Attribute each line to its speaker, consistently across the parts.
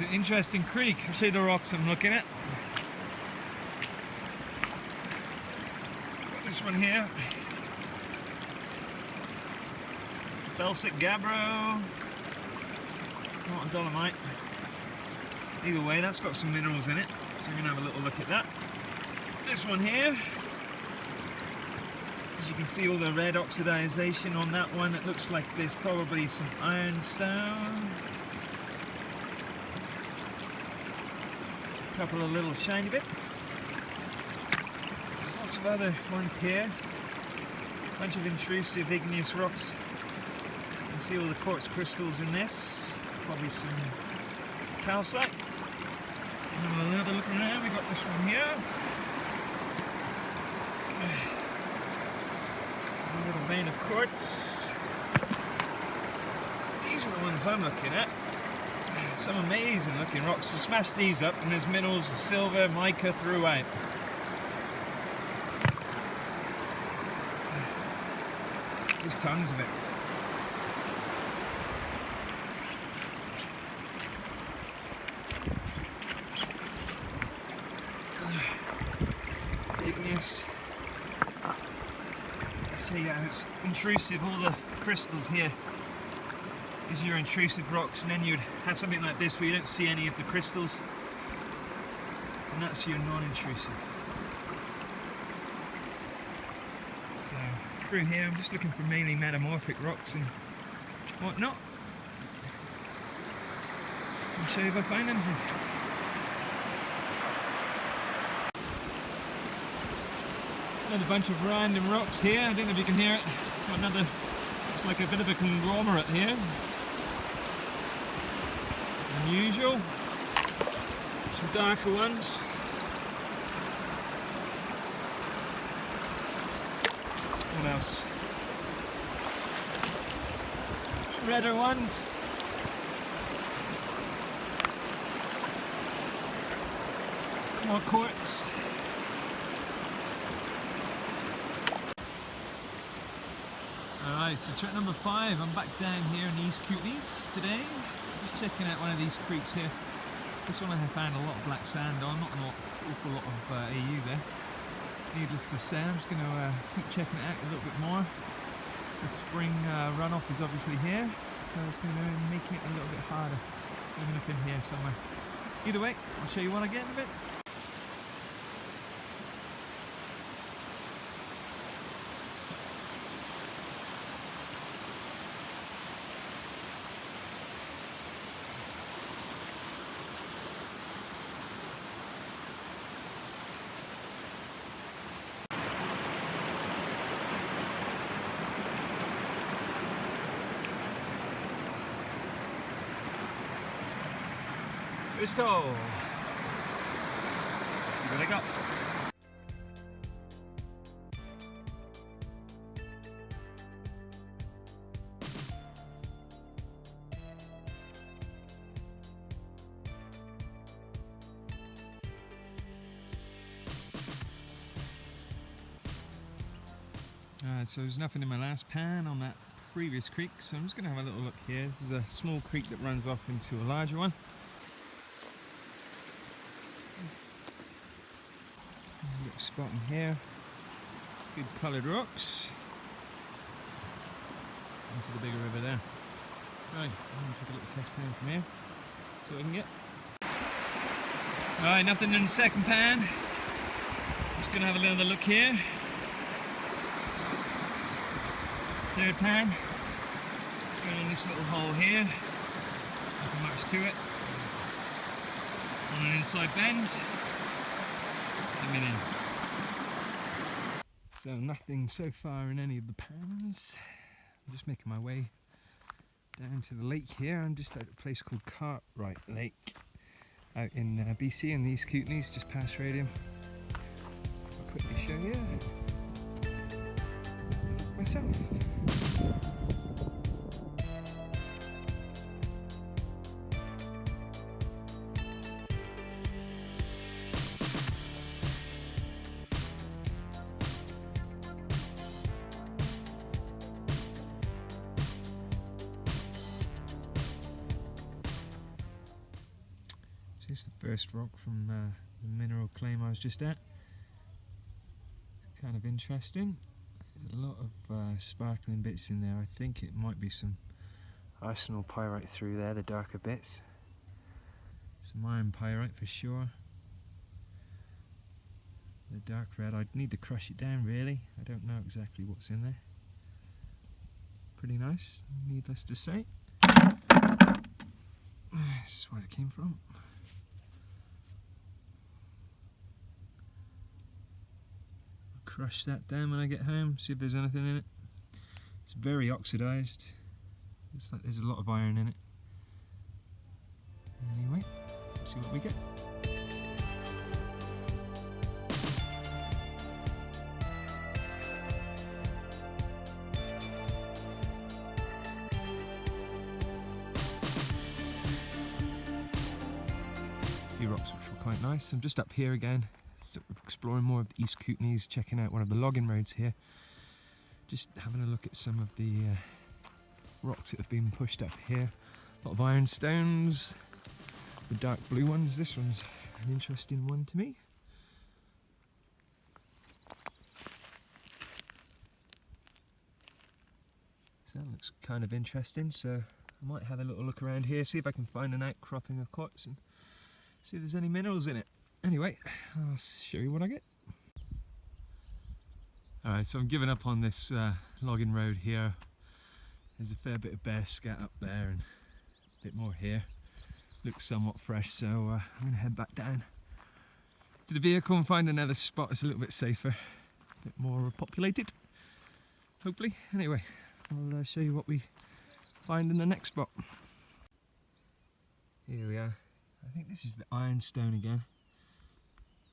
Speaker 1: It's an interesting creek. I'll show you the rocks I'm looking at. Got this one here. Felsic gabbro. Not a dolomite. Either way, that's got some minerals in it. So we're going to have a little look at that. This one here. As you can see, all the red oxidization on that one. It looks like there's probably some ironstone. A couple of little shiny bits. There's lots of other ones here. A bunch of intrusive igneous rocks. You can see all the quartz crystals in this. Probably some calcite. Have a little look around. We got this one here. A little vein of quartz. These are the ones I'm looking at. Some amazing looking rocks. So smash these up and there's minerals of silver, mica throughout. There's tons of it. Igneous. See how it's intrusive, all the crystals here. These are your intrusive rocks, and then you'd have something like this where you don't see any of the crystals, and that's your non-intrusive. So through here I'm just looking for mainly metamorphic rocks and whatnot. I'll show you if I find anything. Another bunch of random rocks here. I don't know if you can hear it. Got another, it's like a bit of a conglomerate here. Unusual. Some darker ones. What else? Redder ones. More quartz. Alright, so trip number 5. I'm back down here in East Kootenays today. Just checking out one of these creeks here. This one I have found a lot of black sand on, not an awful lot of AU there. Needless to say, I'm just going to keep checking it out a little bit more. The spring runoff is obviously here, so it's going to be making it a little bit harder, even up in here somewhere. Either way, I'll show you what I get in a bit. Crystal! See what I got. Alright, so there's nothing in my last pan on that previous creek, so I'm just going to have a little look here. This is a small creek that runs off into a larger one. Little spot in here, good coloured rocks, into the bigger river there. Right, I'm going to take a little test pan from here, see what I can get. Alright, nothing in the second pan. Just going to have a little look here. Third pan, just going in this little hole here, nothing much to it. On an inside bend. In. So nothing so far in any of the pans. I'm just making my way down to the lake here. I'm just at a place called Cartwright Lake out in BC in the East Kootenays, just past Radium. I'll quickly show you myself. This is the first rock from the mineral claim I was just at. Kind of interesting. There's a lot of sparkling bits in there. I think it might be some arsenal pyrite through there, the darker bits. Some iron pyrite for sure. The dark red, I'd need to crush it down really. I don't know exactly what's in there. Pretty nice, needless to say. This is where it came from. I'll crush that down when I get home, see if there's anything in it. It's very oxidized. Looks like there's a lot of iron in it. Anyway, see what we get. Few rocks which were quite nice. I'm just up here again, exploring more of the East Kootenays, checking out one of the logging roads here. Just having a look at some of the rocks that have been pushed up here. A lot of ironstones, the dark blue ones. This one's an interesting one to me. So that looks kind of interesting, so I might have a little look around here, see if I can find an outcropping of quartz and see if there's any minerals in it. Anyway, I'll show you what I get. Alright, so I'm giving up on this logging road here. There's a fair bit of bare scat up there and a bit more here. Looks somewhat fresh, so I'm going to head back down to the vehicle and find another spot that's a little bit safer, a bit more populated, hopefully. Anyway, I'll show you what we find in the next spot. Here we are. I think this is the ironstone again.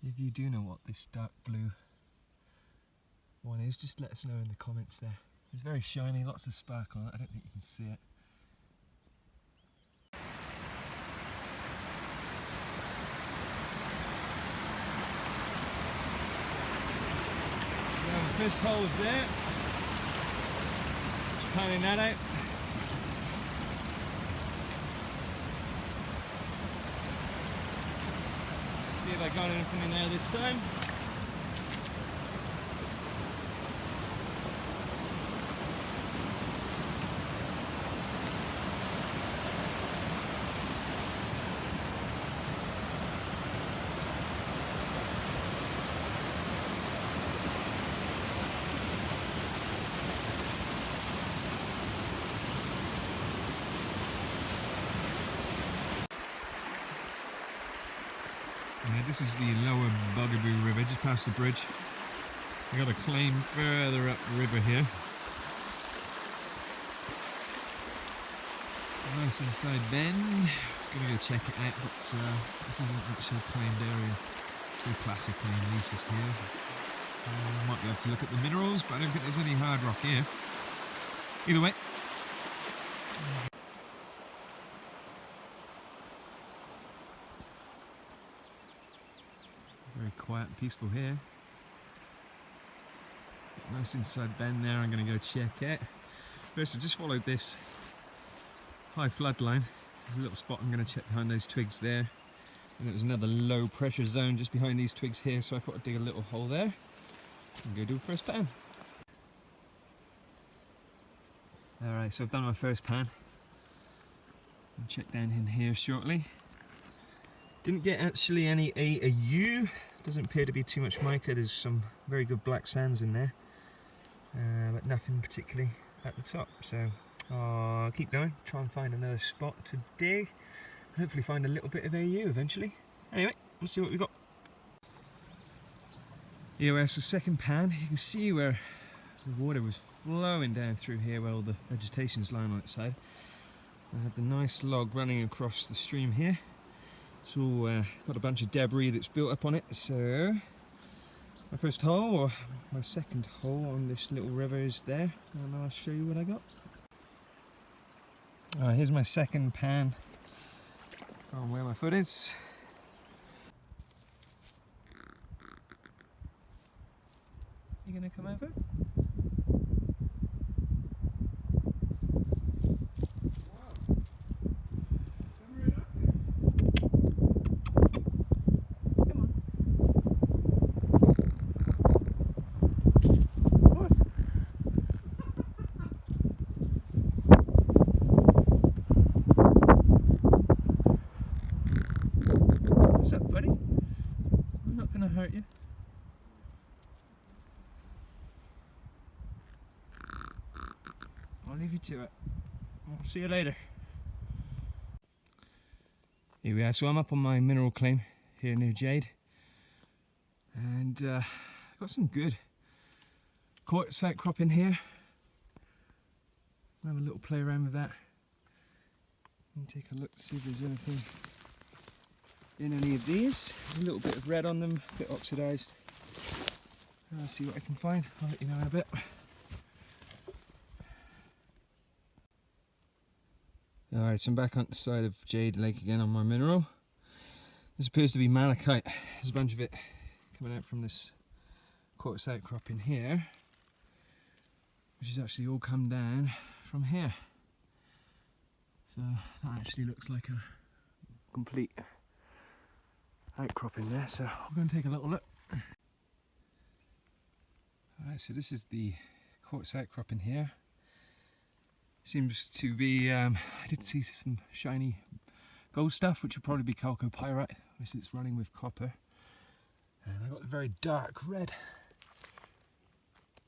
Speaker 1: If you do know what this dark blue one is, just let us know in the comments there. It's very shiny, lots of sparkle on it. I don't think you can see it. So the first hole is there. Just panning that out. See if I got anything in there this time. Yeah, this is the lower Bugaboo river, just past the bridge. I got a claim further up the river here. Nice inside bend. Just gonna go check it out, but this isn't actually a claimed area. Two classic claim leases here. Might be able to look at the minerals, but I don't think there's any hard rock here. Either way. Very quiet and peaceful here. Nice inside bend there, I'm going to go check it. First I just followed this high flood line. There's a little spot I'm going to check behind those twigs there. And it was another low pressure zone just behind these twigs here, so I thought I'd dig a little hole there and go do a first pan. Alright, so I've done my first pan. I'll check down in here shortly. Didn't get actually any AAU. Doesn't appear to be too much mica. There's some very good black sands in there, but nothing particularly at the top. So I'll keep going, try and find another spot to dig, and hopefully find a little bit of AU eventually. Anyway, we'll see what we got. Here we are, so second pan. You can see where the water was flowing down through here, where all the vegetation's lying on its side. I had the nice log running across the stream here. So got a bunch of debris that's built up on it. So my first hole, or my second hole on this little river is there, and I'll show you what I got. Here's my second pan on where my foot is. You gonna come over? I'll leave you to it. I'll see you later. Here we are, so I'm up on my mineral claim here near Jade, and I've got some good quartz outcrop in here. I'll have a little play around with that and take a look to see if there's anything in any of these. There's a little bit of red on them, a bit oxidised. I'll see what I can find. I'll let you know in a bit. Alright, so I'm back on the side of Jade Lake again on my mineral. This appears to be malachite. There's a bunch of it coming out from this quartz outcrop in here, which has actually all come down from here. So that actually looks like a complete outcrop in there, so I'm going to take a little look. Alright, so this is the quartz outcrop in here. Seems to be, I did see some shiny gold stuff, which would probably be chalcopyrite, which it's running with copper. And I got a very dark red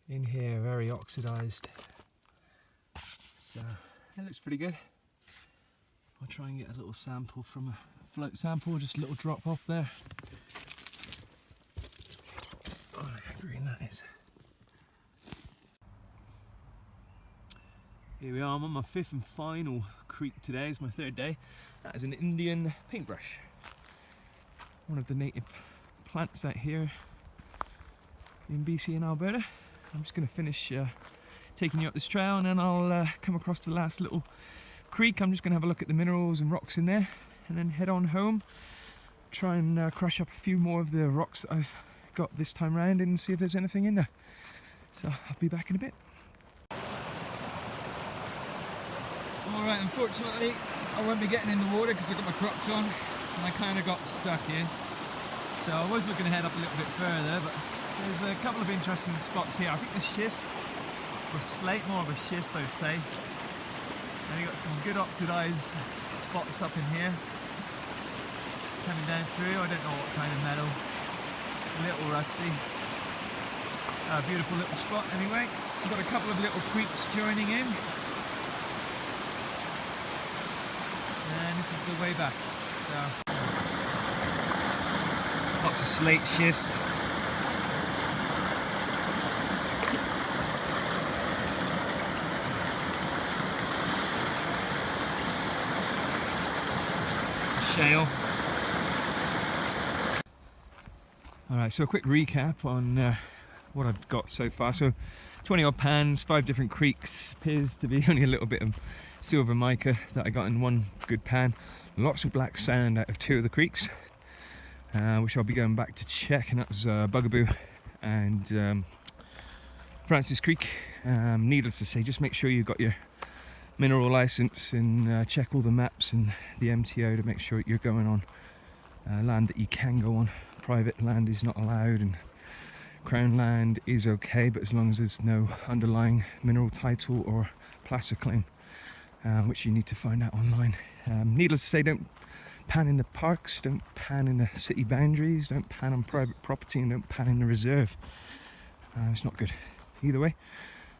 Speaker 1: in here, very oxidised. So it looks pretty good. I'll try and get a little sample from a float sample, just a little drop off there. Oh, look how green that is. Here we are, I'm on my fifth and final creek today. It's my third day. That is an Indian paintbrush. One of the native plants out here in BC and Alberta. I'm just going to finish taking you up this trail, and then I'll come across the last little creek. I'm just going to have a look at the minerals and rocks in there and then head on home. Try and crush up a few more of the rocks that I've got this time round and see if there's anything in there. So I'll be back in a bit. Alright, unfortunately I won't be getting in the water because I've got my Crocs on and I kind of got stuck in. So I was looking to head up a little bit further, but there's a couple of interesting spots here. I think the schist, or slate, more of a schist I would say. And you've got some good oxidised spots up in here. Coming down through, I don't know what kind of metal. A little rusty. Beautiful little spot anyway. We've got a couple of little creeks joining in. And this is the way back. So, lots of slate schist. Shale. Alright, so a quick recap on what I've got so far. So 20 odd pans, 5 different creeks. Appears to be only a little bit of silver mica that I got in one good pan. Lots of black sand out of 2 of the creeks, which I'll be going back to check, and that was Bugaboo and Francis Creek. Needless to say, just make sure you've got your mineral license and check all the maps and the MTO to make sure you're going on land that you can go on. Private land is not allowed, and Crown land is okay, but as long as there's no underlying mineral title or placer claim, which you need to find out online. Needless to say, don't pan in the parks, don't pan in the city boundaries, don't pan on private property, and don't pan in the reserve. It's not good. Either way,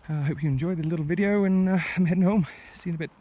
Speaker 1: I hope you enjoyed the little video, and I'm heading home. See you in a bit.